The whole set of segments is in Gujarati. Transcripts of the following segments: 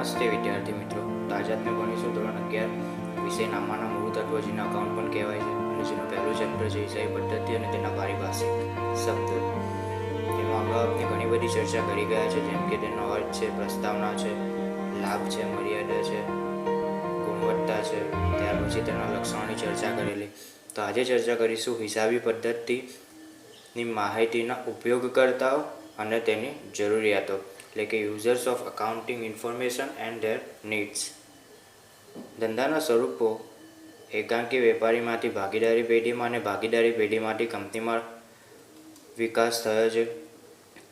નમસ્તે વિદ્યાર્થી મિત્રો. તો આજે આપણે ભણીશું ધોરણ 11 વિષય નામાના મૂળ તત્વો જેને અકાઉન્ટ પણ કહેવાય છે અને જેનું પહેલું ચેપ્ટર છે હિસાબી પદ્ધતિ અને તેના પારિભાષિક શબ્દ. તેમાં અગાઉ આપણે ઘણી બધી ચર્ચા કરી ગયા છે, જેમ કે તેનો અર્થ છે, પ્રસ્તાવના છે, લાભ છે, મર્યાદા છે, ગુણવત્તા છે, ત્યાર પછી તેના લક્ષણોની ચર્ચા કરેલી. તો આજે ચર્ચા કરીશું હિસાબી પદ્ધતિની માહિતીના ઉપયોગકર્તાઓ અને તેની જરૂરિયાતો, એટલે કે users of accounting information and their needs. ધંધાના સ્વરૂપો એકાંકી વેપારીમાંથી ભાગીદારી પેઢીમાં અને ભાગીદારી પેઢીમાંથી કંપનીમાં વિકાસ થયો છે.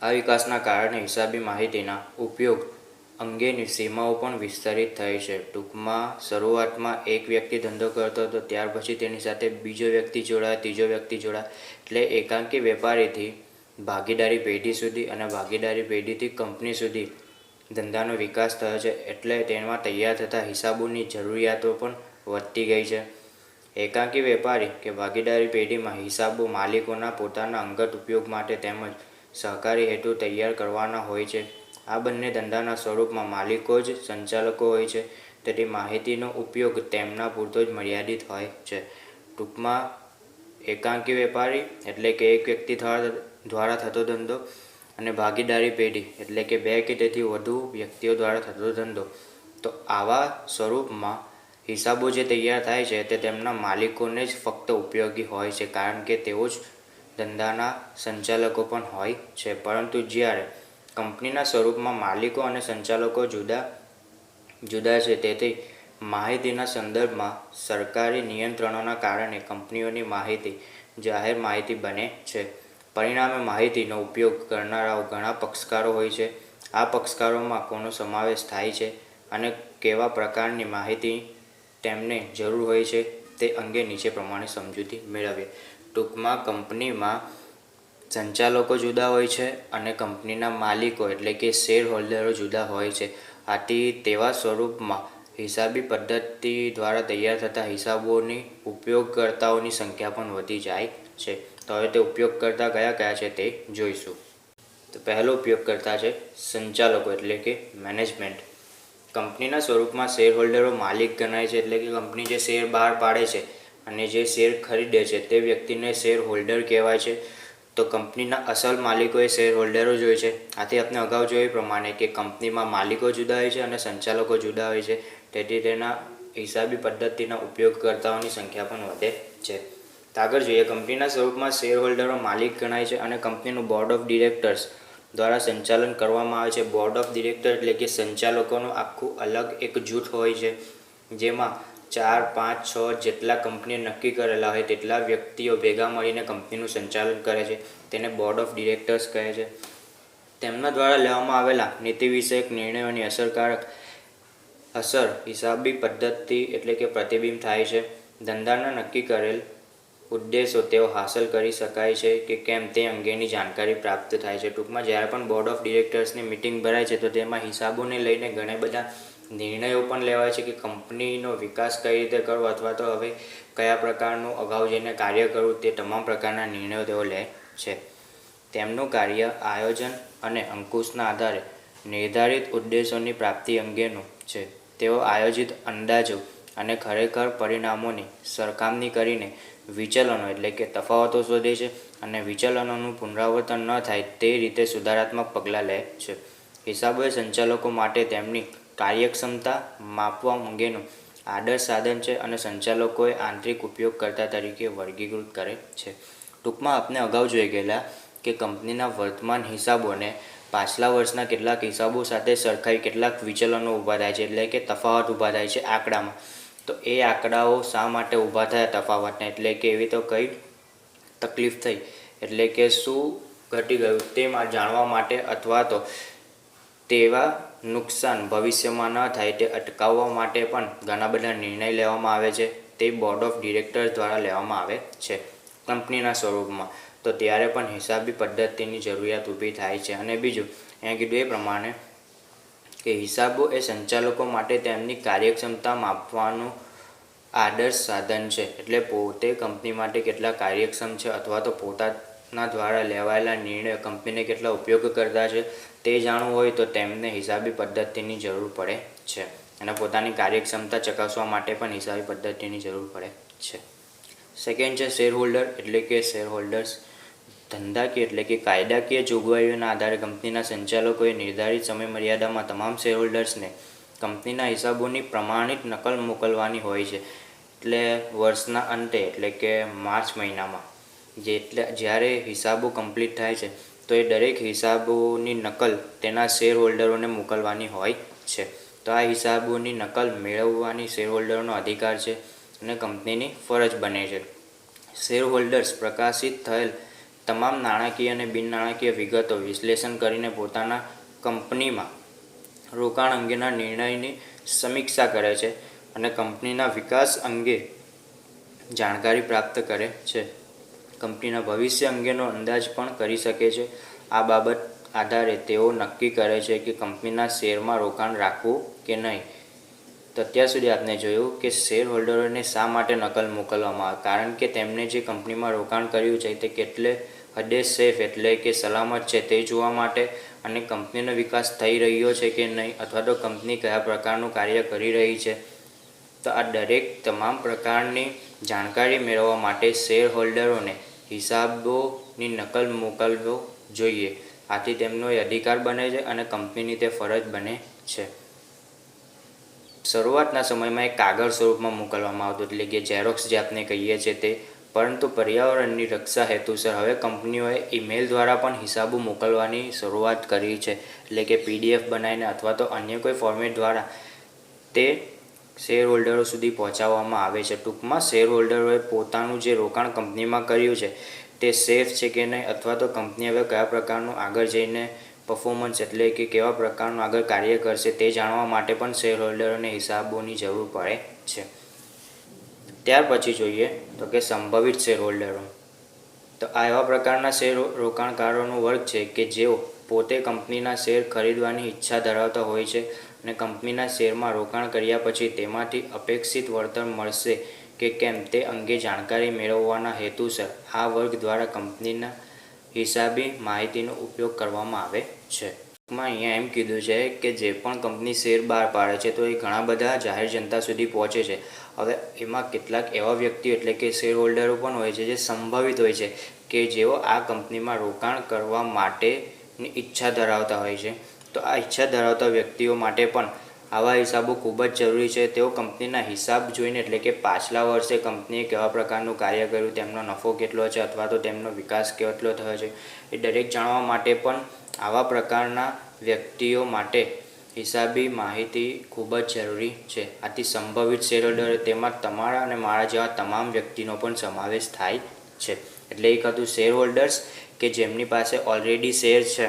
આ વિકાસના કારણે હિસાબી માહિતીના ઉપયોગ અંગેની સીમાઓ પણ વિસ્તરિત થઈ છે. ટૂંકમાં શરૂઆતમાં એક વ્યક્તિ ધંધો કરતો હતો, ત્યાર પછી તેની સાથે બીજો વ્યક્તિ જોડાયો, ત્રીજો વ્યક્તિ જોડાયો, એટલે એકાંકી વેપારીથી ભાગીદારી પેઢી સુધી અને ભાગીદારી પેઢીથી કંપની સુધી ધંધાનો વિકાસ થયો છે. એટલે તેમાં તૈયાર થતા હિસાબોની જરૂરિયાતો પણ વધતી ગઈ છે. એકાંકી વેપારી કે ભાગીદારી પેઢીમાં હિસાબો માલિકોના પોતાના અંગત ઉપયોગ માટે તેમજ સહકારી હેતુ તૈયાર કરવાના હોય છે. આ બંને ધંધાના સ્વરૂપમાં માલિકો જ સંચાલકો હોય છે, તેથી માહિતીનો ઉપયોગ તેમના પૂરતો જ મર્યાદિત હોય છે. ટૂંકમાં એકાંકી વેપારી એટલે કે એક વ્યક્તિ દ્વારા થતો ધંધો અને ભાગીદારી પેઢી એટલે કે બે કે તેથી વધુ વ્યક્તિઓ દ્વારા થતો ધંધો. તો આવા સ્વરૂપમાં હિસાબો જે તૈયાર થાય છે તે તેમના માલિકોને જ ફક્ત ઉપયોગી હોય છે, કારણ કે તેઓ જ ધંધાના સંચાલકો પણ હોય છે. પરંતુ જ્યારે કંપનીના સ્વરૂપમાં માલિકો અને સંચાલકો જુદા જુદા છે, તેથી માહિતીના સંદર્ભમાં સરકારી નિયંત્રણોના કારણે કંપનીઓની માહિતી જાહેર માહિતી બને છે. પરિણામે માહિતીનો ઉપયોગ કરનારાઓ ઘણા પક્ષકારો હોય છે. આ પક્ષકારોમાં કોનો સમાવેશ થાય છે અને કેવા પ્રકારની માહિતી તેમને જરૂર હોય છે તે અંગે નીચે પ્રમાણે સમજૂતી મેળવીએ. ટૂંકમાં કંપનીમાં સંચાલકો જુદા હોય છે અને કંપનીના માલિકો એટલે કે શેર હોલ્ડરો જુદા હોય છે. આથી તેવા સ્વરૂપમાં હિસાબી પદ્ધતિ દ્વારા તૈયાર થતા હિસાબોની ઉપયોગકર્તાઓની સંખ્યા પણ વધી જાય છે. તો હવે તે ઉપયોગકર્તા કયા કયા છે તે જોઈશું. તો પહેલો ઉપયોગકર્તા છે સંચાલકો એટલે કે મેનેજમેન્ટ. કંપનીના સ્વરૂપમાં શેર હોલ્ડરો માલિક ગણાય છે, એટલે કે કંપની જે શેર બહાર પાડે છે અને જે શેર ખરીદે છે તે વ્યક્તિને શેર હોલ્ડર કહેવાય છે. તો કંપનીના અસલ માલિકો એ શેર હોલ્ડરો જ હોય છે. આથી આપણે અગાઉ જોયું પ્રમાણે કે કંપનીમાં માલિકો જુદા હોય છે અને સંચાલકો જુદા હોય છે, તેથી તેના હિસાબી પદ્ધતિના ઉપયોગકર્તાઓની સંખ્યા પણ વધે છે. આગળ જોઈએ, કંપનીના સ્વરૂપમાં શેર હોલ્ડરો માલિક ગણાય છે અને કંપનીનું બોર્ડ ઓફ ડિરેક્ટર્સ દ્વારા સંચાલન કરવામાં આવે છે. બોર્ડ ઓફ ડિરેક્ટર એટલે કે સંચાલકોનું આખું અલગ એક જૂથ હોય છે, જેમાં 4, 5, 6 જેટલા કંપનીએ નક્કી કરેલા હોય તેટલા વ્યક્તિઓ ભેગા મળીને કંપનીનું સંચાલન કરે છે. તેને બોર્ડ ઓફ ડિરેક્ટર્સ કહે છે. તેમના દ્વારા લેવામાં આવેલા નીતિ વિષયક નિર્ણયોની અસર હિસાબી પદ્ધતિ એટલે કે પ્રતિબિંબ થાય છે. ધંધાના નક્કી કરેલ ઉદ્દેશો તેઓ હાંસલ કરી શકાય છે કે કેમ તે અંગેની જાણકારી પ્રાપ્ત થાય છે. ટૂંકમાં જ્યારે પણ બોર્ડ ઓફ ડિરેક્ટર્સની મિટિંગ ભરાય છે તો તેમાં હિસાબોને લઈને ઘણા બધા નિર્ણયો પણ લેવાય છે કે કંપનીનો વિકાસ કઈ રીતે કરવો અથવા તો હવે કયા પ્રકારનું અગાઉ જઈને કાર્ય કરવું, તે તમામ પ્રકારના નિર્ણયો તેઓ લે છે. તેમનું કાર્ય આયોજન અને અંકુશના આધારે નિર્ધારિત ઉદ્દેશોની પ્રાપ્તિ અંગેનું છે. તેઓ આયોજિત અંદાજો અને ખરેખર પરિણામોની સરખામણી કરીને વિચલનો એટલે કે તફાવતો શોધે છે અને વિચલનોનું પુનરાવર્તન ન થાય તે રીતે સુધારાત્મક પગલાં લે છે. હિસાબો એ સંચાલકો માટે તેમની કાર્યક્ષમતા માપવા અંગેનું આદર્શ સાધન છે અને સંચાલકોએ આંતરિક ઉપયોગકર્તા તરીકે વર્ગીકૃત કરે છે. ટૂંકમાં આપણે અગાઉ જોઈ ગયેલા કે કંપનીના વર્તમાન હિસાબોને પાછલા વર્ષના કેટલાક હિસાબો સાથે સરખાઈ કેટલાક વિચલનો ઊભા થાય છે, એટલે કે તફાવત ઊભા થાય છે આંકડામાં. તો એ આંકડાઓ શા માટે ઊભા થયા તફાવતને, એટલે કે એવી તો કઈ તકલીફ થઈ, એટલે કે શું ઘટી ગયું તે જાણવા માટે અથવા તો તેવા નુકસાન ભવિષ્યમાં ન થાય તે અટકાવવા માટે પણ ઘણા બધા નિર્ણય લેવામાં આવે છે. તે બોર્ડ ઓફ ડિરેક્ટર્સ દ્વારા લેવામાં આવે છે કંપનીના સ્વરૂપમાં. તો ત્યારે પણ હિસાબી પદ્ધતિની જરૂરિયાત ઊભી થાય છે. અને બીજું અહીંયા કીધું એ પ્રમાણે કે હિસાબો એ સંચાલકો માટે તેમની કાર્યક્ષમતા માપવાનું આદર્શ સાધન છે. એટલે પોતે કંપની માટે કેટલા કાર્યક્ષમ છે અથવા તો પોતાના દ્વારા લેવાયેલા નિર્ણયો કંપનીને કેટલા ઉપયોગ કરતા છે તે જાણવું હોય તો તેમને હિસાબી પદ્ધતિની જરૂર પડે છે અને પોતાની કાર્યક્ષમતા ચકાસવા માટે પણ હિસાબી પદ્ધતિની જરૂર પડે છે. સેકન્ડ છે શેર હોલ્ડર એટલે કે શેર હોલ્ડર્સ. ધંધાકીય એટલે કે કાયદાકીય જોગવાઈઓના આધારે કંપનીના સંચાલકોએ નિર્ધારિત સમયમર્યાદામાં તમામ શેર હોલ્ડર્સને કંપનીના હિસાબોની પ્રમાણિત નકલ મોકલવાની હોય છે. એટલે વર્ષના અંતે એટલે કે માર્ચ મહિનામાં જ્યારે હિસાબો કમ્પ્લીટ થાય છે તો એ દરેક હિસાબોની નકલ તેના શેર હોલ્ડરોને મોકલવાની હોય છે. તો આ હિસાબોની નકલ મેળવવાની શેર હોલ્ડરોનો અધિકાર છે અને કંપનીની ફરજ બને છે. શેર હોલ્ડર્સ પ્રકાશિત થયેલ તમામ નાણાકીય અને બિન નાણાકીય વિગતો વિશ્લેષણ કરીને પોતાના કંપનીમાં રોકાણ અંગેના નિર્ણયની સમીક્ષા કરે છે અને કંપનીના વિકાસ અંગે જાણકારી પ્રાપ્ત કરે છે. કંપનીના ભવિષ્ય અંગેનો અંદાજ પણ કરી શકે છે. આ બાબત આધારે તેઓ નક્કી કરે છે કે કંપનીના શેરમાં રોકાણ રાખવું કે નહીં. તો અત્યાર સુધી આપણે જોયું કે શેર હોલ્ડરોને શા માટે નકલ મોકલવામાં આવે, કારણ કે તેમણે જે કંપનીમાં રોકાણ કર્યું છે તે કેટલે હદે સેફ એટલે કે સલામત છે તે જોવા માટે અને કંપનીનો વિકાસ થઈ રહ્યો છે કે નહીં અથવા તો કંપની કયા પ્રકારનું કાર્ય કરી રહી છે. તો આ તમામ પ્રકારની જાણકારી મેળવવા માટે શેર હોલ્ડરોને હિસાબોની નકલ મોકલવો જોઈએ. આથી તેમનો એ અધિકાર બને છે અને કંપનીની તે ફરજ બને છે. શરૂઆતના સમયમાં એક કાગળ સ્વરૂપમાં મોકલવામાં આવતું એટલે કે ઝેરોક્સ જે આપણે કહીએ છીએ તે, પરંતુ પર્યાવરણની રક્ષા હેતુસર હવે કંપનીઓએ ઈમેલ દ્વારા પણ હિસાબો મોકલવાની શરૂઆત કરી છે. એટલે કે PDF બનાવીને અથવા તો અન્ય કોઈ ફોર્મેટ દ્વારા તે શેર હોલ્ડરો સુધી પહોંચાડવામાં આવે છે. ટૂંકમાં શેર હોલ્ડરોએ પોતાનું જે રોકાણ કંપનીમાં કર્યું છે તે સેફ છે કે નહીં અથવા તો કંપની હવે કયા પ્રકારનું આગળ જઈને પરફોર્મન્સ એટલે કે કેવા પ્રકારનું આગળ કાર્ય કરશે તે જાણવા માટે પણ શેર હોલ્ડરોને હિસાબોની જરૂર પડે છે. ત્યાર પછી જોઈએ તો કે સંભવિત શેર હોલ્ડરો. તો આ એવા પ્રકારના શેર રોકાણકારોનો વર્ગ છે કે જેઓ પોતે કંપનીના શેર ખરીદવાની ઈચ્છા ધરાવતા હોય છે અને કંપનીના શેરમાં રોકાણ કર્યા પછી તેમાંથી અપેક્ષિત વળતર મળશે કે કેમ તે અંગે જાણકારી મેળવવાના હેતુસર આ વર્ગ દ્વારા કંપનીના હિસાબી માહિતીનો ઉપયોગ કરવામાં આવે છે. અહીંયા એમ કીધું છે કે જે પણ કંપની શેર બહાર પાડે છે તો એ ઘણા બધા જાહેર જનતા સુધી પહોંચે છે. હવે એમાં કેટલાક એવા વ્યક્તિઓ એટલે કે શેર હોલ્ડરો પણ હોય છે જે સંભવિત હોય છે કે જેઓ આ કંપનીમાં રોકાણ કરવા માટેની ઈચ્છા ધરાવતા હોય છે. તો આ ઈચ્છા ધરાવતા વ્યક્તિઓ માટે પણ આવા હિસાબો ખૂબ જ જરૂરી છે. તેઓ કંપનીના હિસાબ જોઈને એટલે કે પાછલા વર્ષે કંપનીએ કેવા પ્રકારનું કાર્ય કર્યું, તેમનો નફો કેટલો છે અથવા તો તેમનો વિકાસ કેટલો થયો છે એ દરેક જાણવા માટે પણ આવા પ્રકારના વ્યક્તિઓ માટે હિસાબી માહિતી ખૂબ જ જરૂરી છે. આથી સંભવિત શેર હોલ્ડર તેમાં તમારા અને મારા જેવા તમામ વ્યક્તિનો પણ સમાવેશ થાય છે. એટલે એક હતું શેર હોલ્ડર્સ કે જેમની પાસે ઓલરેડી શેર છે,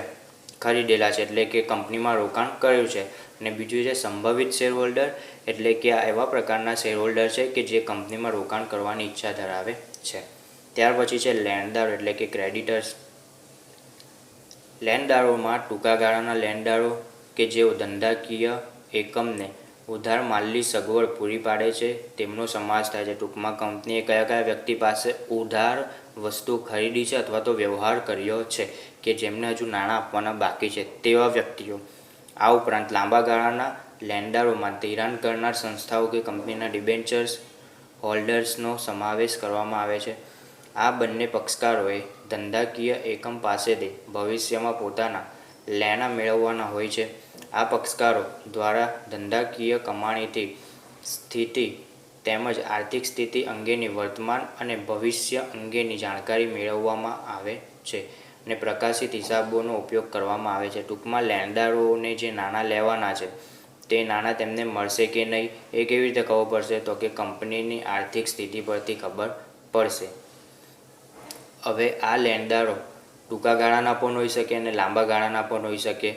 ખરીદેલા છે એટલે કે કંપનીમાં રોકાણ કર્યું છે, અને બીજું છે સંભવિત શેર હોલ્ડર એટલે કે આ એવા પ્રકારના શેર હોલ્ડર છે કે જે કંપનીમાં રોકાણ કરવાની ઈચ્છા ધરાવે છે. ત્યાર પછી છે લેણદારો એટલે કે ક્રેડિટર્સ. લેણદારોમાં ટૂંકા ગાળાના લેણદારો કે જેઓ ધંધાકીય એકમને ઉધાર માલની સગવડ પૂરી પાડે છે તેમનો સમાવેશ થાય છે. ટૂંકમાં કંપનીએ કયા વ્યક્તિ પાસે ઉધાર વસ્તુ ખરીદી છે અથવા તો વ્યવહાર કર્યો છે કે જેમને હજુ નાણાં આપવાના બાકી છે તેવા વ્યક્તિઓ. આ ઉપરાંત લાંબા ગાળાના લેણદારોમાં ધિરાણ કરનાર સંસ્થાઓ કે કંપનીના ડિબેન્ચર્સ હોલ્ડર્સનો સમાવેશ કરવામાં આવે છે. આ બંને પક્ષકારોએ ધંધાકીય એકમ પાસેથી ભવિષ્યમાં પોતાના લેણાં મેળવવાના હોય છે. આ પક્ષકારો દ્વારા ધંધાકીય કમાણીની સ્થિતિ તેમજ આર્થિક સ્થિતિ અંગેની વર્તમાન અને ભવિષ્ય અંગેની જાણકારી મેળવવામાં આવે છે અને પ્રકાશિત હિસાબોનો ઉપયોગ કરવામાં આવે છે. ટૂંકમાં લેણદારોને જે નાણાં લેવાના છે તે નાણાં તેમને મળશે કે નહીં એ કેવી રીતે ખબર પડશે, તો કે કંપનીની આર્થિક સ્થિતિ પરથી ખબર પડશે. હવે આ લેણદારો ટૂંકા ગાળાના પણ હોઈ શકે અને લાંબા ગાળાના પણ હોઈ શકે.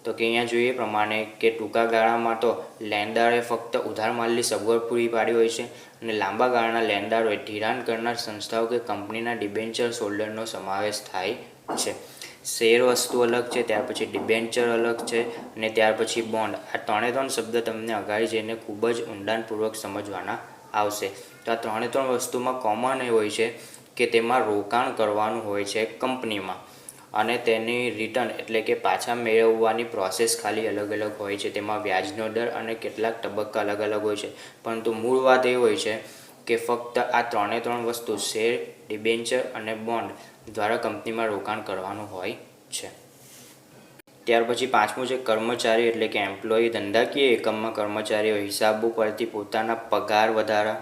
તો કે અહીંયા જોઈએ પ્રમાણે કે ટૂંકા ગાળામાં તો લેણદારોએ ફક્ત ઉધાર માલની સગવડ પૂરી પાડી હોય છે અને લાંબા ગાળાના લેણદારોએ ધિરાણ કરનાર સંસ્થાઓ કે કંપનીના ડિબેન્ચર હોલ્ડરનો સમાવેશ થાય છે. શેર વસ્તુ અલગ છે, ત્યાર પછી ડિબેન્ચર અલગ છે અને ત્યાર પછી બોન્ડ. આ ત્રણ શબ્દ તમને અગાડી જઈને ખૂબ જ ઊંડાણપૂર્વક સમજવાના આવશે. તો આ ત્રણ વસ્તુમાં કોમન એ હોય છે કે તેમાં રોકાણ કરવાનું હોય છે કંપનીમાં અને તેની રિટર્ન એટલે કે પાછા મેળવવાની પ્રોસેસ ખાલી અલગ અલગ હોય છે. તેમાં વ્યાજનો દર અને કેટલાક તબક્કા અલગ અલગ હોય છે, પરંતુ મૂળ વાત એ હોય છે કે ફક્ત આ ત્રણ વસ્તુ શેર, ડિબેન્ચર અને બોન્ડ દ્વારા કંપનીમાં રોકાણ કરવાનું હોય છે. ત્યાર પછી પાંચમું છે કર્મચારી એટલે કે એમ્પ્લોયી. ધંધાકીય એકમમાં કર્મચારીઓ હિસાબો પરથી પોતાના પગાર વધારા,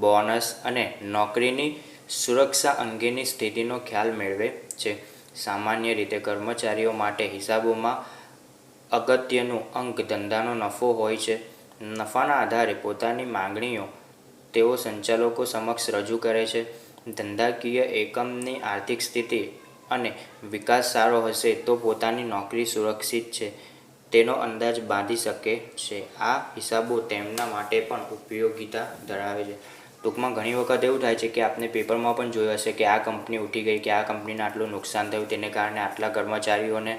બોનસ અને નોકરીની સુરક્ષા અંગેની સ્થિતિનો ખ્યાલ મેળવે છે. સામાન્ય રીતે કર્મચારીઓ માટે હિસાબોમાં અગત્યનું અંગ ધંધાનો નફો હોય છે. નફાના આધારે પોતાની માંગણીઓ તેઓ સંચાલકો સમક્ષ રજૂ કરે છે. ધંધાકીય એકમની આર્થિક સ્થિતિ અને વિકાસ સારો હશે તો પોતાની નોકરી સુરક્ષિત છે તેનો અંદાજ બાંધી શકે છે. આ હિસાબો તેમના માટે પણ ઉપયોગિતા ધરાવે છે. ટૂંકમાં ઘણી વખત એવું થાય છે કે આપને પેપરમાં પણ જોયું હશે કે આ કંપની ઉઠી ગઈ, કે આ કંપનીને આટલું નુકસાન થયું, તેને કારણે આટલા કર્મચારીઓને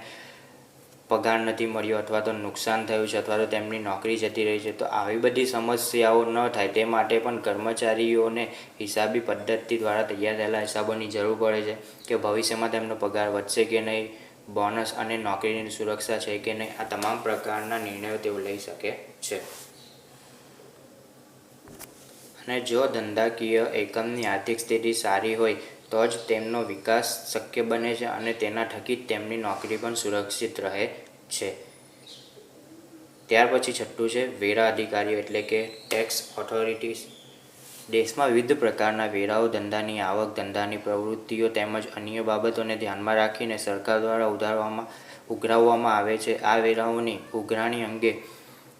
પગાર નથી મળ્યો, અથવા તો નુકસાન થયું છે, અથવા તો તેમની નોકરી જતી રહી છે. તો આવી બધી સમસ્યાઓ ન થાય તે માટે પણ કર્મચારીઓને હિસાબી પદ્ધતિ દ્વારા તૈયાર થયેલા હિસાબોની જરૂર પડે છે કે ભવિષ્યમાં તેમનો પગાર વધશે કે નહીં, બોનસ અને નોકરીની સુરક્ષા છે કે નહીં. આ તમામ પ્રકારના નિર્ણયો તેઓ લઈ શકે છે. અને જો ધંધાકીય એકમની આર્થિક સ્થિતિ સારી હોય તો જ તેમનો વિકાસ શક્ય બને છે અને તેના થકી જ તેમની નોકરી પણ સુરક્ષિત રહે છે. ત્યાર પછી છઠ્ઠું છે વેરા અધિકારીઓ એટલે કે ટેક્સ ઓથોરિટીઝ. દેશમાં વિવિધ પ્રકારના વેરાઓ ધંધાની આવક, ધંધાની પ્રવૃત્તિઓ તેમજ અન્ય બાબતોને ધ્યાનમાં રાખીને સરકાર દ્વારા ઉઘરાવવામાં આવે છે. આ વેરાઓની ઉઘરાણી અંગે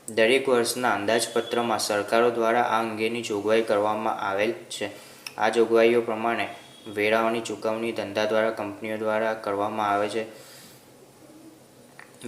દરેક વર્ષના અંદાજપત્રમાં સરકારો દ્વારા આ અંગેની જોગવાઈ કરવામાં આવેલ છે. આ જોગવાઈઓ પ્રમાણે વેરાઓની ચૂકવણી ધંધા દ્વારા કંપનીઓ દ્વારા કરવામાં આવે છે.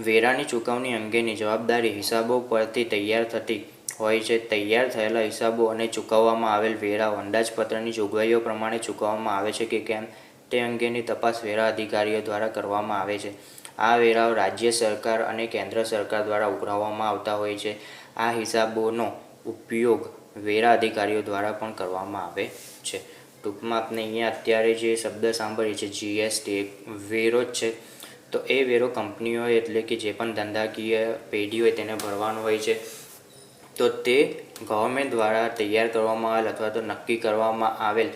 વેરાની ચૂકવણી અંગેની જવાબદારી હિસાબો પરથી તૈયાર થતી હોય છે. તૈયાર થયેલા હિસાબો અને ચૂકવવામાં આવેલ વેરાઓ અંદાજપત્રની જોગવાઈઓ પ્રમાણે ચૂકવવામાં આવે છે કે કેમ તે અંગેની તપાસ વેરા અધિકારીઓ દ્વારા કરવામાં આવે છે. આ વેરાઓ રાજ્ય સરકાર અને કેન્દ્ર સરકાર દ્વારા ઉઘરાવવામાં આવતા હોય છે. આ હિસાબોનો ઉપયોગ વેરા અધિકારીઓ દ્વારા પણ કરવામાં આવે છે. ટૂંકમાં આપણે અહીંયા અત્યારે જે શબ્દ સાંભળીએ છીએ જીએસટી, વેરો જ છે. તો એ વેરો કંપનીઓ એટલે કે જે પણ ધંધાકીય પેઢી હોય તેને ભરવાનો હોય છે. તો તે ગવર્મેન્ટ દ્વારા તૈયાર કરવામાં આવેલ અથવા તો નક્કી કરવામાં આવેલ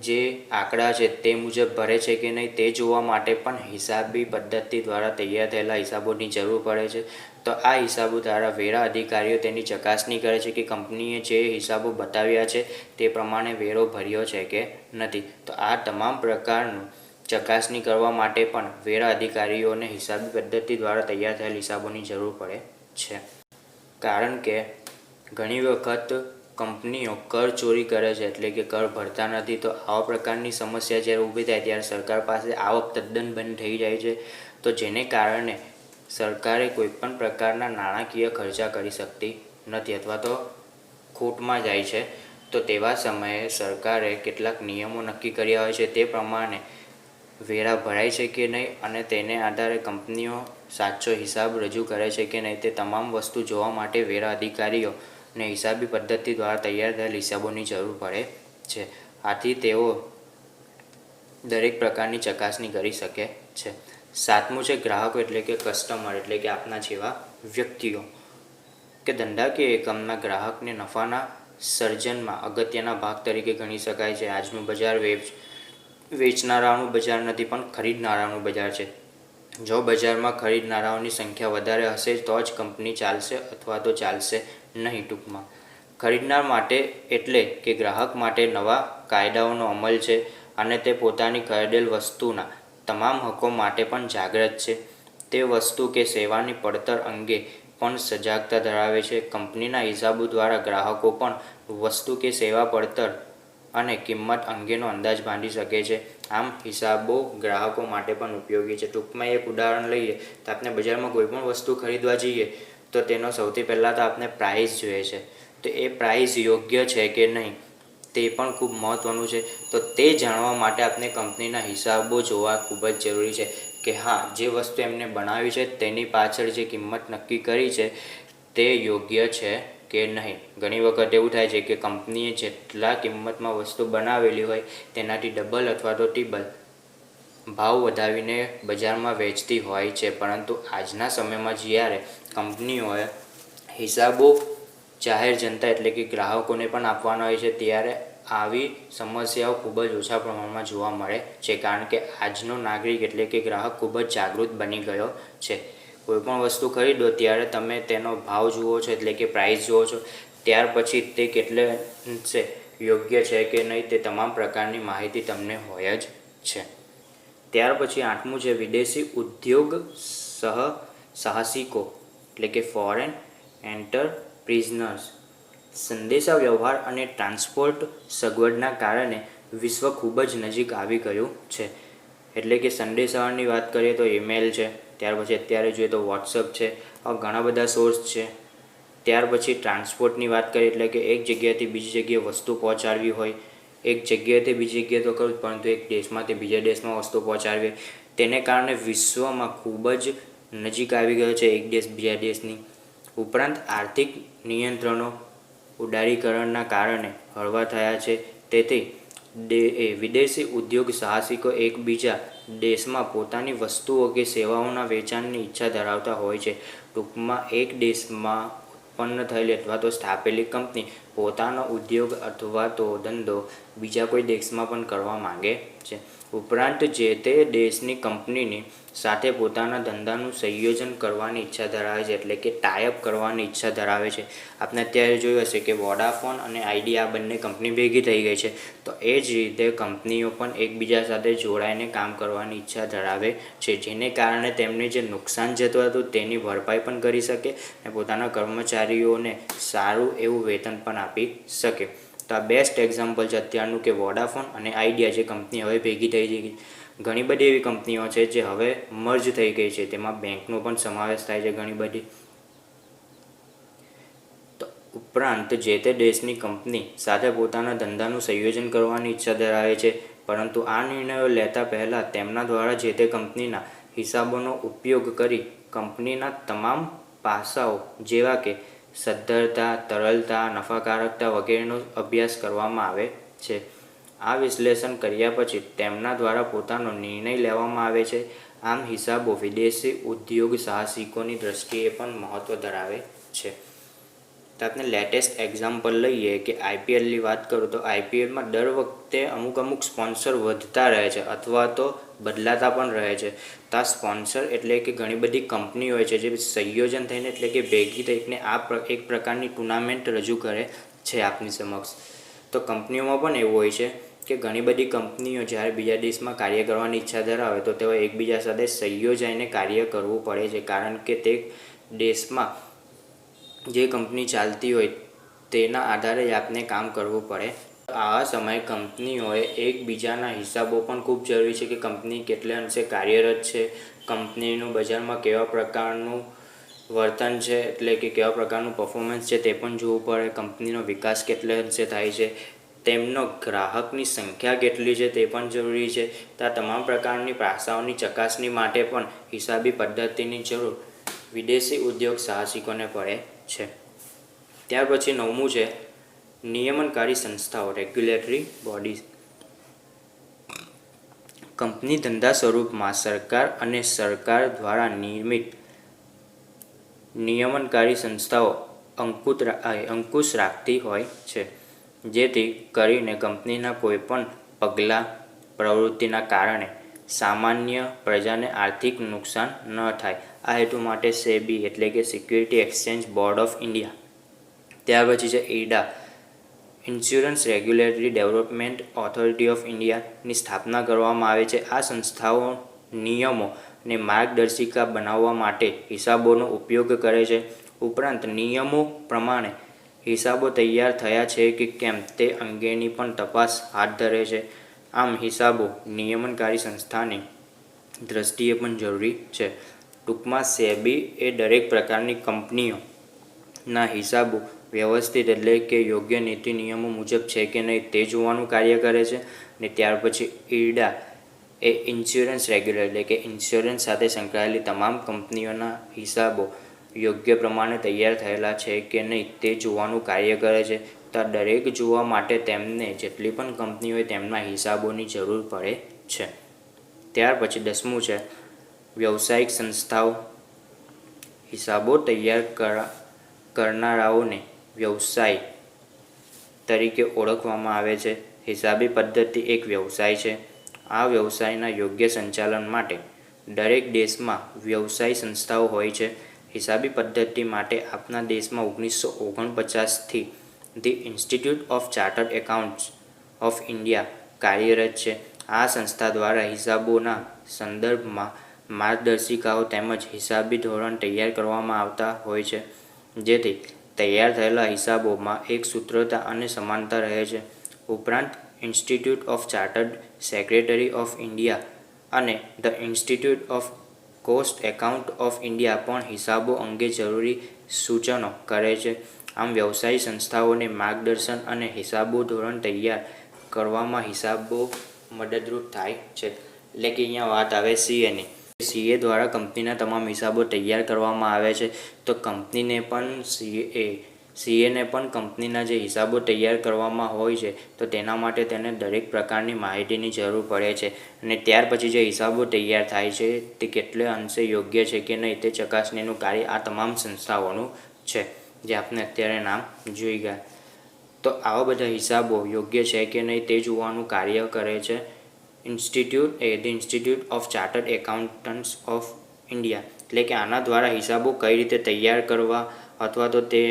જે આંકડા છે તે મુજબ ભરે છે કે નહીં તે જોવા માટે પણ હિસાબી પદ્ધતિ દ્વારા તૈયાર થયેલા હિસાબોની જરૂર પડે છે. તો આ હિસાબો દ્વારા વેરા અધિકારીઓ તેની ચકાસણી કરે છે કે કંપનીએ જે હિસાબો બતાવ્યા છે તે પ્રમાણે વેરો ભર્યો છે કે નથી. તો આ તમામ પ્રકારનું ચકાસણી કરવા માટે પણ વેરા અધિકારીઓને હિસાબી પદ્ધતિ દ્વારા તૈયાર થયેલ હિસાબોની જરૂર પડે છે. કારણ કે ઘણી વખત કંપનીઓ કર ચોરી કરે છે, એટલે કે કર ભરતા નથી. તો આવા પ્રકારની સમસ્યા જ્યારે ઊભી થાય ત્યારે સરકાર પાસે આવક તદ્દન બંધ થઈ જાય છે. તો જેને કારણે સરકારે કોઈપણ પ્રકારના નાણાકીય ખર્ચા કરી શકતી નથી અથવા તો ખોટમાં જાય છે. તો તેવા સમયે સરકારે કેટલાક નિયમો નક્કી કર્યા હોય છે. તે પ્રમાણે વેરા ભરાય છે કે નહીં અને તેને આધારે કંપનીઓ સાચો હિસાબ રજૂ કરે છે કે નહીં તે તમામ વસ્તુ જોવા માટે વેરા અધિકારીઓને હિસાબી પદ્ધતિ દ્વારા તૈયાર થયેલ હિસાબોની જરૂર પડે છે. આથી તેઓ દરેક પ્રકારની ચકાસણી કરી શકે છે. સાતમું છે ગ્રાહકો એટલે કે કસ્ટમર એટલે કે આપના જેવા વ્યક્તિઓ. કે ધંધાકીય એકમના ગ્રાહકને નફાના સર્જનમાં અગત્યના ભાગ તરીકે ગણી શકાય છે. આજનું બજાર વેચનારાઓનું બજાર નથી પણ ખરીદનારાઓનું બજાર છે. જો બજારમાં ખરીદનારાઓની સંખ્યા વધારે હશે તો જ કંપની ચાલશે અથવા તો ચાલશે નહીં. ટૂંકમાં ખરીદનાર માટે એટલે કે ગ્રાહક માટે નવા કાયદાઓનો અમલ છે અને તે પોતાની ખરીદેલ વસ્તુના તમામ હકો માટે પણ જાગૃત છે. તે વસ્તુ કે સેવાની પડતર અંગે પણ સજાગતા ધરાવે છે. કંપનીના હિસાબો દ્વારા ગ્રાહકો પણ વસ્તુ કે સેવા પડતર અને કિંમત અંગેનો અંદાજ બાંધી શકે છે. આમ હિસાબો ગ્રાહકો માટે પણ ઉપયોગી છે. ટૂંકમાં એક ઉદાહરણ લઈએ તો આપણે બજારમાં કોઈ પણ વસ્તુ ખરીદવા જઈએ તો તેનો સૌથી પહેલાં તો આપણે પ્રાઇસ જોઈએ છે. તો એ પ્રાઇસ યોગ્ય છે કે નહીં તે પણ ખૂબ મહત્ત્વનું છે. તો તે જાણવા માટે આપણે કંપનીના હિસાબો જોવા ખૂબ જ જરૂરી છે કે હા જે વસ્તુ એમને બનાવી છે તેની પાછળ જે કિંમત નક્કી કરી છે તે યોગ્ય છે કે નહીં. ઘણી વખત એવું થાય છે કે કંપનીએ જેટલા કિંમતમાં વસ્તુ બનાવેલી હોય તેનાથી ડબલ અથવા તો ટ્રિપલ ભાવ વધાવીને બજારમાં વેચતી હોય છે, પરંતુ આજના સમયમાં જ્યારે કંપનીઓએ હિસાબો જાહેર જનતા એટલે કે ગ્રાહકોને પણ આપવાના હોય છે, ત્યારે આવી સમસ્યાઓ ખૂબ જ ઓછા પ્રમાણમાં જોવા મળે છે, કારણ કે આજનો નાગરિક એટલે કે ગ્રાહક ખૂબ જ જાગૃત બની ગયો છે. કોઈપણ વસ્તુ ખરીદો ત્યારે તમે તેનો ભાવ જુઓ છો એટલે કે પ્રાઇસ જુઓ છો, ત્યાર પછી તે કેટલે છે યોગ્ય છે કે નહીં તે તમામ પ્રકારની માહિતી તમને હોય જ છે. ત્યાર પછી 8મું છે વિદેશી ઉદ્યોગ સાહસિકો એટલે કે ફોરેન એન્ટરપ્રિઝનર્સ. સંદેશા વ્યવહાર અને ટ્રાન્સપોર્ટ સગવડના કારણે વિશ્વ ખૂબ જ નજીક આવી ગયું છે. એટલે કે સંદેશાની વાત કરીએ તો ઈમેલ છે, ત્યાર પછી અત્યારે જોઈએ તો વોટ્સઅપ છે, ઘણા બધા સોર્સ છે. ત્યાર પછી ટ્રાન્સપોર્ટની વાત કરીએ એટલે કે એક જગ્યાએથી બીજી જગ્યાએ વસ્તુ પહોંચાડવી હોય, એક જગ્યાએથી બીજી જગ્યાએ તો ખરું, પરંતુ એક દેશમાંથી બીજા દેશમાં વસ્તુ પહોંચાડવી, તેને કારણે વિશ્વમાં ખૂબ જ નજીક આવી ગયો છે એક દેશ બીજા દેશની. ઉપરાંત આર્થિક નિયંત્રણો ઉદારીકરણના કારણે હળવા થયા છે, તેથી વિદેશી ઉદ્યોગ સાહસિકો એકબીજા દેશમાં પોતાની વસ્તુઓ કે સેવાઓના વેચાણની ઈચ્છા ધરાવતા હોય છે. ટૂંકમાં એક દેશમાં ઉત્પન્ન થયેલી અથવા તો સ્થાપેલી કંપની પોતાનો ઉદ્યોગ અથવા તો ધંધો બીજા કોઈ દેશમાં પણ કરવા માંગે છે. ઉપરાંત જે તે દેશની કંપનીની સાથે પોતાના ધંધાનું સંયોજન કરવાની ઈચ્છા ધરાવે છે, એટલે કે ટાઈઅપ કરવાની ઈચ્છા ધરાવે છે. આપણે અત્યારે જોયું હશે કે વોડાફોન અને આઈડિયા બંને કંપની ભેગી થઈ ગઈ છે, તો એ જ રીતે કંપનીઓ પણ એકબીજા સાથે જોડાઈને કામ કરવાની ઈચ્છા ધરાવે છે, જેને કારણે તેમને જે નુકસાન જતું હતું તેની ભરપાઈ પણ કરી શકે અને પોતાના કર્મચારીઓને સારું એવું વેતન પણ આપી શકે. તો આ બેસ્ટ એક્ઝામ્પલ છે અત્યારનું કે વોડાફોન અને આઈડિયા જે કંપની હવે ભેગી થઈ ગઈ. ઘણી બધી એવી કંપનીઓ છે જે હવે મર્જ થઈ ગઈ છે, તેમાં બેંકનો પણ સમાવેશ થાય છે ઘણી બધી. તો ઉપરાંત જે તે દેશની કંપની સાથે પોતાના ધંધાનું સંયોજન કરવાની ઈચ્છા ધરાવે છે, પરંતુ આ નિર્ણયો લેતા પહેલાં તેમના દ્વારા જે તે કંપનીના હિસાબોનો ઉપયોગ કરી કંપનીના તમામ પાસાઓ જેવા કે સદ્ધરતા, તરલતા, નફાકારકતા વગેરેનો અભ્યાસ કરવામાં આવે છે. આ વિશ્લેષણ કર્યા પછી તેમના દ્વારા પોતાનો નિર્ણય લેવામાં આવે છે. આમ હિસાબો વિદેશી ઉદ્યોગ સાહસિકોની દ્રષ્ટિએ પણ મહત્ત્વ ધરાવે છે. તો આપણે લેટેસ્ટ એક્ઝામ્પલ લઈએ કે આઈપીએલની વાત કરું તો આઈપીએલમાં દર વખતે અમુક સ્પોન્સર વધતા રહે છે અથવા તો બદલાતા પણ રહે છે. તો આ સ્પોન્સર એટલે કે ઘણી બધી કંપની હોય છે જે સંયોજન થઈને એટલે કે ભેગી થઈને એક પ્રકારની ટુર્નામેન્ટ રજૂ કરે છે આપની સમક્ષ. તો કંપનીઓમાં પણ એવું હોય છે કે ઘણી બધી કંપનીઓ જ્યારે બીજા દેશમાં કાર્ય કરવાની ઈચ્છા ધરાવે તો તેઓ એકબીજા સાથે સંયોજાઈને કાર્ય કરવું પડે છે, કારણ કે તે દેશમાં જે કંપની ચાલતી હોય તેના આધારે જ આપને કામ કરવું પડે. આવા સમયે કંપનીઓએ એકબીજાના હિસાબો પણ ખૂબ જરૂરી છે કે કંપની કેટલે અંશે કાર્યરત છે, કંપનીનું બજારમાં કેવા પ્રકારનું વર્તન છે એટલે કે કેવા પ્રકારનું પરફોર્મન્સ છે તે પણ જોવું પડે, કંપનીનો વિકાસ કેટલે અંશે થાય છે, તેમનો ગ્રાહકની સંખ્યા કેટલી છે તે પણ જરૂરી છે. તો આ તમામ પ્રકારની પાસાઓની ચકાસણી માટે પણ હિસાબી પદ્ધતિની જરૂર વિદેશી ઉદ્યોગ સાહસિકોને પડે છે. ત્યાર પછી 9મું છે નિયમનકારી સંસ્થાઓ રેગ્યુલેટરી બોડીઝ. કંપની ધંધા સ્વરૂપમાં સરકાર અને સરકાર દ્વારા નિર્મિત નિયમનકારી સંસ્થાઓ અંકુશ રાખતી હોય છે, જેથી કરીને કંપનીના કોઈપણ પગલાં પ્રવૃત્તિના કારણે સામાન્ય પ્રજાને આર્થિક નુકસાન ન થાય. આ હેતુ માટે સેબી એટલે કે security exchange board of India, ત્યાર પછી છે IRDA insurance regulatory development authority of ઇન્ડિયાની સ્થાપના કરવામાં આવે છે. આ સંસ્થાઓ નિયમો અને માર્ગદર્શિકા બનાવવા માટે હિસાબોનો ઉપયોગ કરે છે. ઉપરાંત નિયમો પ્રમાણે હિસાબો તૈયાર થયા છે કે કેમ તે અંગેની પણ તપાસ હાથ ધરે છે. આમ હિસાબો નિયમનકારી સંસ્થાની દ્રષ્ટિએ પણ જરૂરી છે. ટૂંકમાં સેબી એ દરેક પ્રકારની કંપનીઓના હિસાબો વ્યવસ્થિત એટલે કે યોગ્ય નીતિ નિયમો મુજબ છે કે નહીં તે જોવાનું કાર્ય કરે છે. અને ત્યાર પછી ઇરડા એ ઇન્સ્યોરન્સ રેગ્યુલેટર એટલે કે ઇન્સ્યોરન્સ સાથે સંકળાયેલી તમામ કંપનીઓના હિસાબો યોગ્ય પ્રમાણે તૈયાર થયેલા છે કે નહીં તે જોવાનું કાર્ય કરે છે. તો આ દરેક જોવા માટે તેમને જેટલી પણ કંપની હોય તેમના હિસાબોની જરૂર પડે છે. ત્યાર પછી 10મું છે વ્યવસાયિક સંસ્થાઓ. હિસાબો તૈયાર કરનારાઓને વ્યવસાય તરીકે ઓળખવામાં આવે છે. હિસાબી પદ્ધતિ એક વ્યવસાય છે. આ વ્યવસાયના યોગ્ય સંચાલન માટે દરેક દેશમાં વ્યવસાય સંસ્થાઓ હોય છે. હિસાબી પદ્ધતિ માટે આપણા દેશમાં 1949થી the institute of chartered accountants of India કાર્યરત છે. આ સંસ્થા દ્વારા હિસાબોના સંદર્ભમાં માર્ગદર્શિકાઓ તેમજ હિસાબી ધોરણ તૈયાર કરવામાં આવતા હોય છે, જેથી તૈયાર થયેલા હિસાબોમાં એક સૂત્રતા અને સમાનતા રહે છે. ઉપરાંત institute of chartered secretary of India અને the institute of cost account of India પણ હિસાબો અંગે જરૂરી સૂચનો કરે છે. આમ વ્યવસાયી સંસ્થાઓને માર્ગદર્શન અને હિસાબો ધોરણ તૈયાર કરવામાં હિસાબો મદદરૂપ થાય છે. એટલે કે અહીંયા વાત આવે સીએની. સીએ દ્વારા કંપનીના તમામ હિસાબો તૈયાર કરવામાં આવે છે. તો કંપનીને પણ સીએને પણ કંપનીના જે હિસાબો તૈયાર કરવામાં હોય છે તો તેના માટે તેને દરેક પ્રકારની માહિતીની જરૂર પડે છે. અને ત્યાર પછી જે હિસાબો તૈયાર થાય છે તે કેટલે અંશે યોગ્ય છે કે નહીં તે ચકાસણીનું કાર્ય આ તમામ સંસ્થાઓનું છે, જે આપણે અત્યારે નામ જોઈ ગયા. તો આવા બધા હિસાબો યોગ્ય છે કે નહીં તે જોવાનું કાર્ય કરે છે the institute of chartered accountants of India. એટલે કે આના દ્વારા હિસાબો કઈ રીતે તૈયાર કરવા અથવા તો તે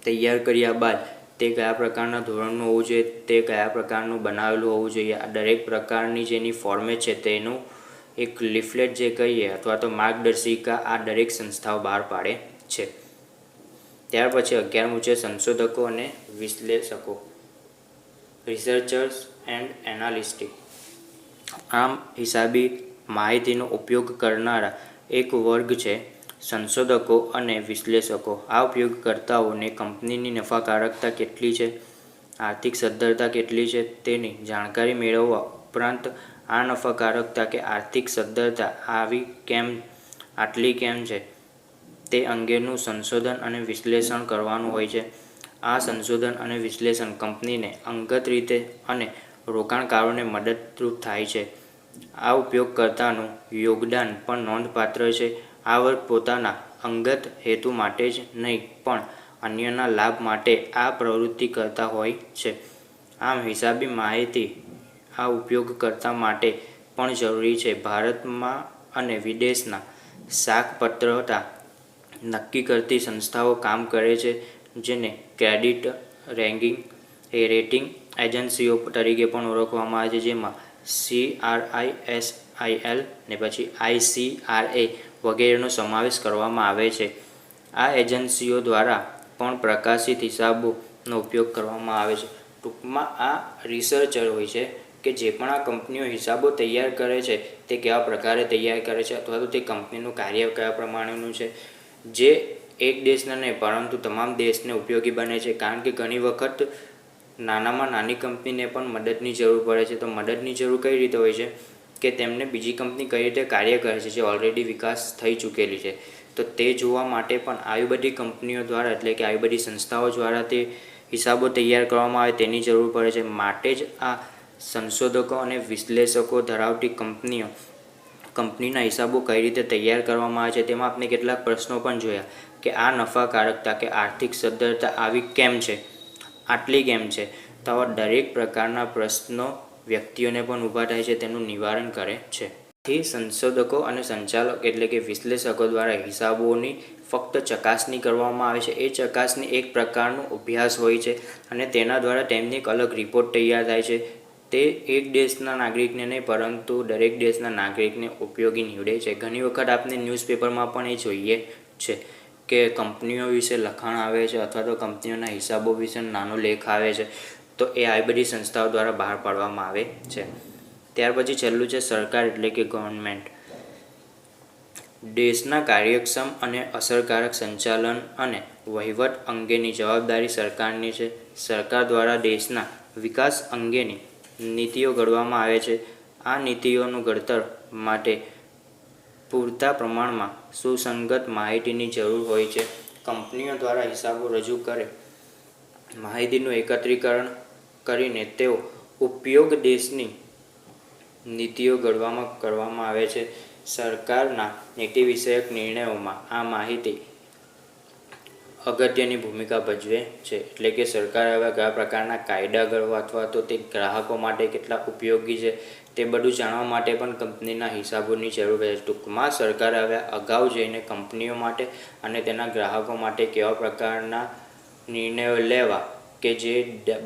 તૈયાર કર્યા બાદ તે કયા પ્રકારના ધોરણનું હોવું જોઈએ, તે કયા પ્રકારનું બનાવેલું હોવું જોઈએ, આ દરેક પ્રકારની જેની ફોર્મેટ છે તેનું એક લીફલેટ જે કહીએ અથવા તો માર્ગદર્શિકા આ દરેક સંસ્થાઓ બહાર પાડે છે. ત્યાર પછી 11મું છે સંશોધકો અને વિશ્લેષકો. Researchers and analyst. આમ હિસાબી માહિતીનો ઉપયોગ કરનારા એક વર્ગ છે સંશોધકો અને વિશ્લેષકો. આ ઉપયોગકર્તાઓને કંપનીની નફાકારકતા કેટલી છે, આર્થિક સદ્ધરતા કેટલી છે તેની જાણકારી મેળવવા ઉપરાંત આ નફાકારકતા કે આર્થિક સદ્ધરતા આટલી કેમ છે તે અંગેનું સંશોધન અને વિશ્લેષણ કરવાનું હોય છે. આ સંશોધન અને વિશ્લેષણ કંપનીને અંગત રીતે અને રોકાણકારોને મદદરૂપ થાય છે. આ ઉપયોગકર્તાનું યોગદાન પણ નોંધપાત્ર છે. આ વર્ગ પોતાના અંગત હેતુ માટે જ નહીં પણ અન્યના લાભ માટે આ પ્રવૃત્તિ કરતા હોય છે. આમ હિસાબી માહિતી આ ઉપયોગકર્તા માટે પણ જરૂરી છે. ભારતમાં અને વિદેશના શાખપત્રતા નક્કી કરતી સંસ્થાઓ કામ કરે છે, જેને ક્રેડિટ રેટિંગ એજન્સીઓ તરીકે પણ ઓળખવામાં આવે છે, જેમાં CRISIL ને પછી ICRA વગેરેનો સમાવેશ કરવામાં આવે છે. આ એજન્સીઓ દ્વારા પણ પ્રકાશિત હિસાબોનો ઉપયોગ કરવામાં આવે છે. ટૂંકમાં આ રિસર્ચર હોય છે કે જે પણ આ કંપનીઓ હિસાબો તૈયાર કરે છે તે કેવા પ્રકારે તૈયાર કરે છે અથવા તો તે કંપનીનું કાર્ય કયા પ્રમાણેનું છે, જે એક દેશને નહીં પરંતુ તમામ દેશને ઉપયોગી બને છે. કારણ કે ઘણી વખત નાનામાં નાની કંપનીને પણ મદદની જરૂર પડે છે. તો મદદની જરૂર કઈ રીતે હોય છે કે તેમને બીજી કંપની કઈ રીતે કાર્ય કરે છે જે ઓલરેડી વિકાસ થઈ ચૂકેલી છે. તો તે જોવા માટે પણ આવી બધી કંપનીઓ દ્વારા એટલે કે આવી બધી સંસ્થાઓ દ્વારા તે હિસાબો તૈયાર કરવામાં આવે તેની જરૂર પડે છે. માટે જ આ સંશોધકો અને વિશ્લેષકો ધરાવતી કંપનીના હિસાબો કઈ રીતે તૈયાર કરવામાં આવે છે તેમાં આપણે કેટલાક પ્રશ્નો પણ જોયા કે આ નફાકારકતા કે આર્થિક સદ્ધરતા આવી કેમ છે, આટલી કેમ છે. તો આવા દરેક પ્રકારના પ્રશ્નો વ્યક્તિઓને પણ ઊભા થાય છે, તેનું નિવારણ કરે છે. થી સંશોધકો અને સંચાલક એટલે કે વિશ્લેષકો દ્વારા હિસાબોની ફક્ત ચકાસણી કરવામાં આવે છે. એ ચકાસણી એક પ્રકારનો અભ્યાસ હોય છે અને તેના દ્વારા તેમની એક અલગ રિપોર્ટ તૈયાર થાય છે. તે એક દેશના નાગરિકને નહીં પરંતુ દરેક દેશના નાગરિકને ઉપયોગી નીવડે છે. ઘણી વખત આપણે ન્યૂઝપેપરમાં પણ એ જોઈએ છે કે કંપનીઓ વિશે લખાણ આવે છે અથવા તો કંપનીઓના હિસાબો વિશે નાનો લેખ આવે છે. તો એ આવી બધી સંસ્થાઓ દ્વારા બહાર પાડવામાં આવે છે. ત્યાર પછી છેલ્લું છે સરકાર એટલે કે ગવર્મેન્ટ. દેશના કાર્યક્ષમ અને અસરકારક સંચાલન અને વહીવટ અંગેની જવાબદારી સરકારની છે. સરકાર દ્વારા દેશના વિકાસ અંગેની નીતિઓ ઘડવામાં આવે છે. આ નીતિઓનું ઘડતર માટે પૂરતા પ્રમાણમાં સુસંગત માહિતીની જરૂર હોય છે. કંપનીઓ દ્વારા હિસાબો રજૂ કરે માહિતીનું એકત્રીકરણ કરીને તેઓ ઉપયોગ દેશની નીતિઓ ઘડવામાં કરવામાં આવે છે. સરકારના નીતિ વિષયક નિર્ણયોમાં આ માહિતી અગત્યની ભૂમિકા ભજવે છે. એટલે કે સરકાર હવે કયા પ્રકારના કાયદા ઘડવા અથવા તો તે ગ્રાહકો માટે કેટલા ઉપયોગી છે તે બધું જાણવા માટે પણ કંપનીના હિસાબોની જરૂર રહે છે. ટૂંકમાં સરકાર હવે અગાઉ જઈને કંપનીઓ માટે અને તેના ગ્રાહકો માટે કેવા પ્રકારના નિર્ણયો લેવા કે જે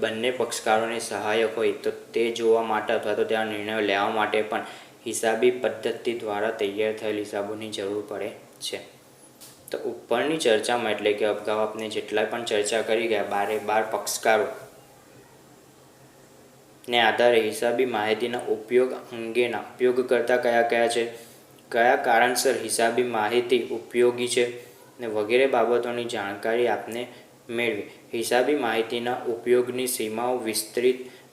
બંને પક્ષકારોને સહાયક હોય તો તે જોવા માટે અથવા તો ત્યાં નિર્ણયો લેવા માટે પણ હિસાબી પદ્ધતિ દ્વારા તૈયાર થયેલ હિસાબોની જરૂર પડે છે. તો ઉપરની ચર્ચામાં એટલે કે અગાઉ આપણે જેટલા પણ ચર્ચા કરી ગયા 12 પક્ષકારો ને આધારે હિસાબી માહિતીના ઉપયોગ અંગેના ઉપયોગકર્તા કયા છે, કયા કારણસર હિસાબી માહિતી ઉપયોગી છે ને વગેરે બાબતોની જાણકારી આપને મેળવી. હિસાબી માહિતીના ઉપયોગની સીમાઓ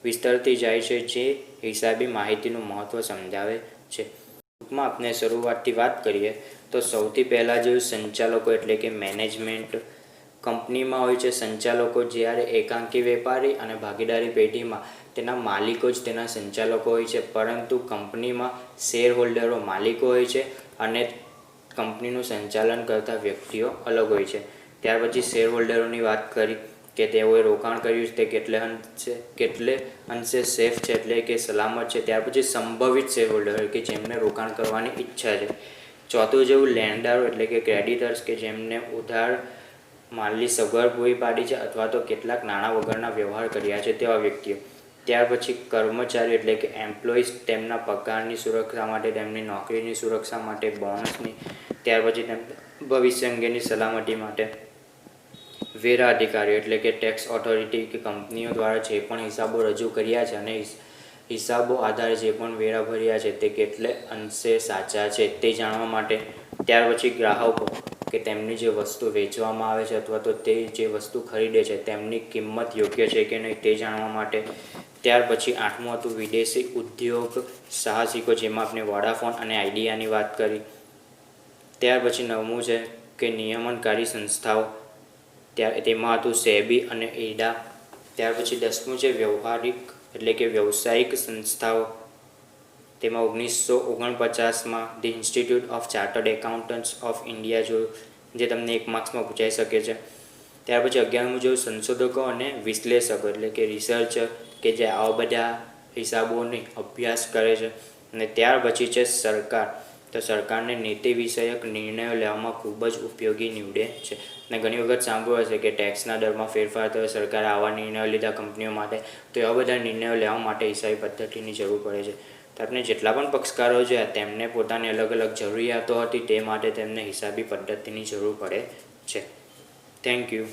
વિસ્તરતી જાય છે, જે હિસાબી માહિતીનું મહત્ત્વ સમજાવે છે. ટૂંકમાં આપણે શરૂઆતથી વાત કરીએ તો સૌથી પહેલાં જો સંચાલકો એટલે કે મેનેજમેન્ટ કંપનીમાં હોય છે. સંચાલકો જ્યારે એકાંકી વેપારી અને ભાગીદારી પેઢીમાં તેના માલિકો જ તેના સંચાલકો હોય છે, પરંતુ કંપનીમાં શેર હોલ્ડરો માલિકો હોય છે અને કંપનીનું સંચાલન કરતા વ્યક્તિઓ અલગ હોય છે. ત્યાર પછી શેર હોલ્ડરોની વાત કરી કે તેઓએ રોકાણ કર્યું છે તે કેટલે અંશે સેફ છે એટલે કે સલામત છે. ત્યાર પછી સંભવિત શેર હોલ્ડર કે જેમને રોકાણ કરવાની ઈચ્છા છે. ચોથું જેવું લેણદારો એટલે કે ક્રેડિટર્સ કે જેમને ઉધાર માલની સગવડ પૂરી પાડી છે અથવા તો કેટલાક નાણાં વગરના વ્યવહાર કર્યા છે તેવા વ્યક્તિઓ. ત્યાર પછી કર્મચારી એટલે કે એમ્પ્લોઈઝ તેમના પગારની સુરક્ષા માટે, તેમની નોકરીની સુરક્ષા માટે, બોનસની, ત્યાર પછી ભવિષ્ય અંગેની સલામતી માટે વેરા અધિકારીઓ એટલે કે ટેક્સ ઓથોરિટી કે કંપનીઓ દ્વારા જે પણ હિસાબો રજૂ કર્યા છે અને હિસાબો આધારે જે પણ વેરા ભર્યા છે તે કેટલે અંશે સાચા છે તે જાણવા માટે. ત્યાર પછી ગ્રાહકો કે તેમની જે વસ્તુ વેચવામાં આવે છે અથવા તો તે જે વસ્તુ ખરીદે છે તેમની કિંમત યોગ્ય છે કે નહીં તે જાણવા માટે. ત્યાર પછી 8મું હતું વિદેશી ઉદ્યોગ સાહસિકો, જેમાં આપણે વોડાફોન અને આઈડિયાની વાત કરી. ત્યાર પછી 9મું છે કે નિયમનકારી સંસ્થાઓ, તેમાં હતું સેબી અને એડા. ત્યાર પછી 10મું છે વ્યવહારિક એટલે કે વ્યવસાયિક સંસ્થાઓ, તેમાં 1949માં the institute of chartered accountants of India જોયું, જે તમને 1 માર્ક્સમાં પૂછાઈ શકે છે. ત્યાર પછી 11મું જોયું સંશોધકો અને વિશ્લેષકો એટલે કે રિસર્ચર કે જે આવા બધા હિસાબોની અભ્યાસ કરે છે. અને ત્યાર પછી છે સરકાર. તો સરકારને નીતિ વિષયક નિર્ણયો લેવામાં ખૂબ જ ઉપયોગી નીવડે છે. અને ઘણી વખત સાંભળ્યું હશે કે ટેક્સના દરમાં ફેરફાર થયો, સરકારે આવા નિર્ણયો લીધા કંપનીઓ માટે. તો એવા બધા નિર્ણયો લેવા માટે હિસાબી પદ્ધતિની જરૂર પડે છે. તો આપણે જેટલા પણ પક્ષકારો જોયા તેમને પોતાની અલગ અલગ જરૂરિયાતો હતી, તે માટે તેમને હિસાબી પદ્ધતિની જરૂર પડે છે. Thank you.